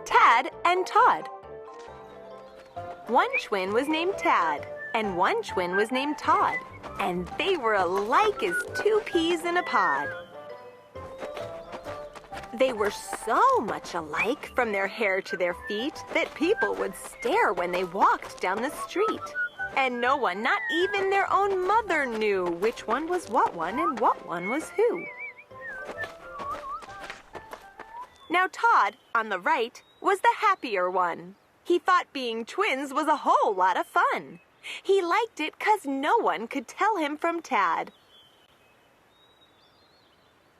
Tadd and Todd. One twin was named Tadd, and one twin was named Todd, and they were alike as two peas in a pod. They were so much alike from their hair to their feet that people would stare when they walked down the street. And no one, not even their own mother, knew which one was what one and what one was who. Now Todd, on the right, was the happier one. He thought being twins was a whole lot of fun. He liked it 'cause no one could tell him from Tadd.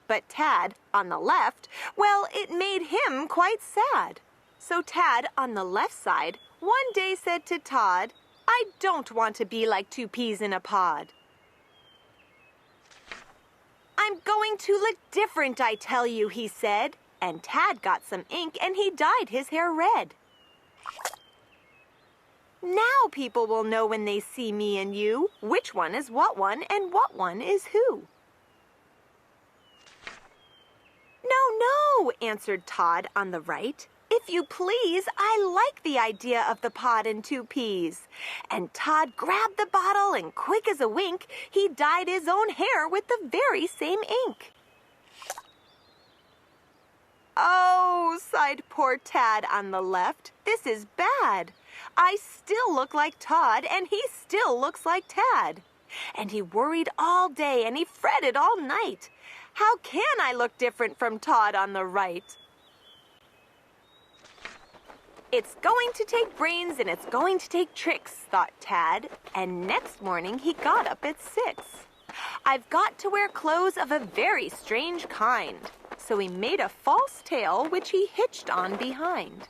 But Tadd, on the left, well, it made him quite sad. So Tadd, on the left side, one day said to Todd, "I don't want to be like two peas in a pod. I'm going to look different, I tell you," he said. And Tadd got some ink and he dyed his hair red. Now people will know when they see me and you which one is what one and what one is who. No, answered Todd on the right. "If you please, I like the idea of the pod and two peas." And Todd grabbed the bottle and quick as a wink, he dyed his own hair with the very same ink. "Oh," sighed poor Tadd on the left, "this is bad. I still look like Todd and he still looks like Tadd." And he worried all day and he fretted all night. How can I look different from Todd on the right? It's going to take brains and it's going to take tricks, thought Tadd. And next morning he got up at 6. I've got to wear clothes of a very strange kind. So he made a false tail which he hitched on behind.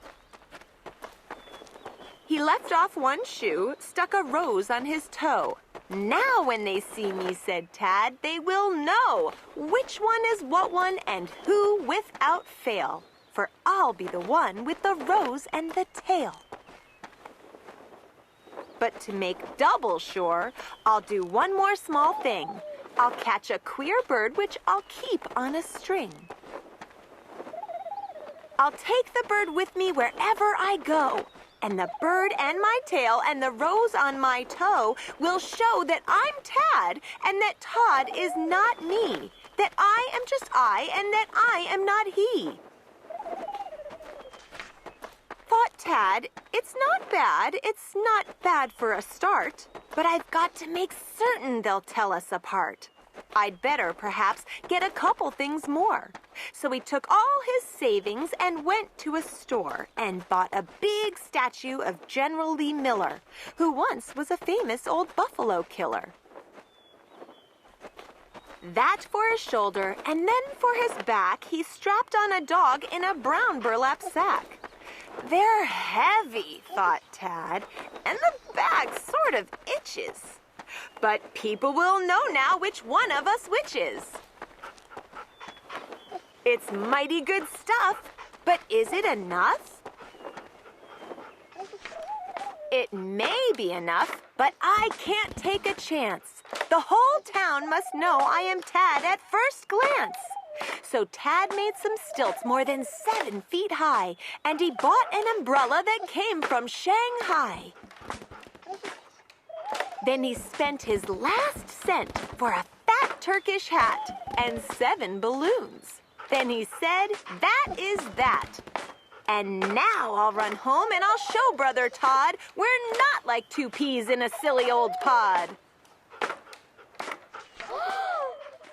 He left off one shoe, stuck a rose on his toe. "Now when they see me," said Tadd, "they will know which one is what one and who without fail. For I'll be the one with the rose and the tail." But to make double sure, I'll do one more small thing. I'll catch a queer bird which I'll keep on a string. I'll take the bird with me wherever I go. And the bird and my tail and the rose on my toe will show that I'm Tadd and that Todd is not me, that I am just I and that I am not he. Thought Tadd, it's not bad for a start, but I've got to make certain they'll tell us apart. I'd better, perhaps, get a couple things more. So he took all his savings and went to a store and bought a big statue of General Lee Miller, who once was a famous old buffalo killer. That for his shoulder, and then for his back, he strapped on a dog in a brown burlap sack. "They're heavy," thought Tadd, "and the bag sort of itches. But people will know now which one of us which is. It's mighty good stuff, but is it enough? It may be enough, but I can't take a chance. The whole town must know I am Tadd at first glance." So Tadd made some stilts more than 7 feet high, and he bought an umbrella that came from Shanghai. Then he spent his last cent for a fat Turkish hat and 7 balloons. Then he said, "That is that. And now I'll run home and I'll show Brother Todd we're not like two peas in a silly old pod."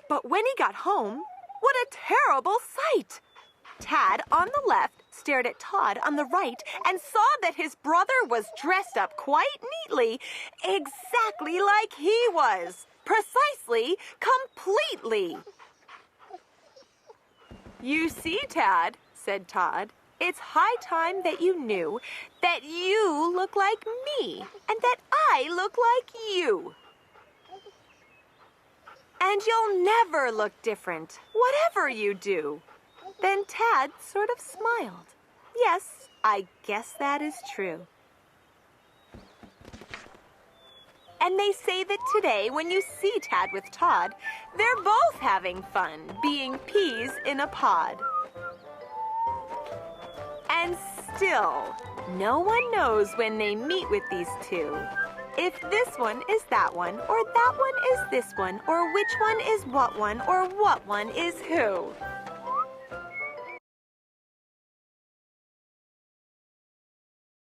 But when he got home, what a terrible sight! Tadd, on the left, stared at Todd on the right and saw that his brother was dressed up quite neatly, exactly like he was. Precisely, completely. "You see, Tadd," said Todd, "it's high time that you knew that you look like me and that I look like you. And you'll never look different, whatever you do." Then Tadd sort of smiled. "Yes, I guess that is true." And they say that today, when you see Tadd with Todd, they're both having fun being peas in a pod. And And still, no one knows when they meet with these two. If this one is that one, or that one is this one, or which one is what one, or what one is who.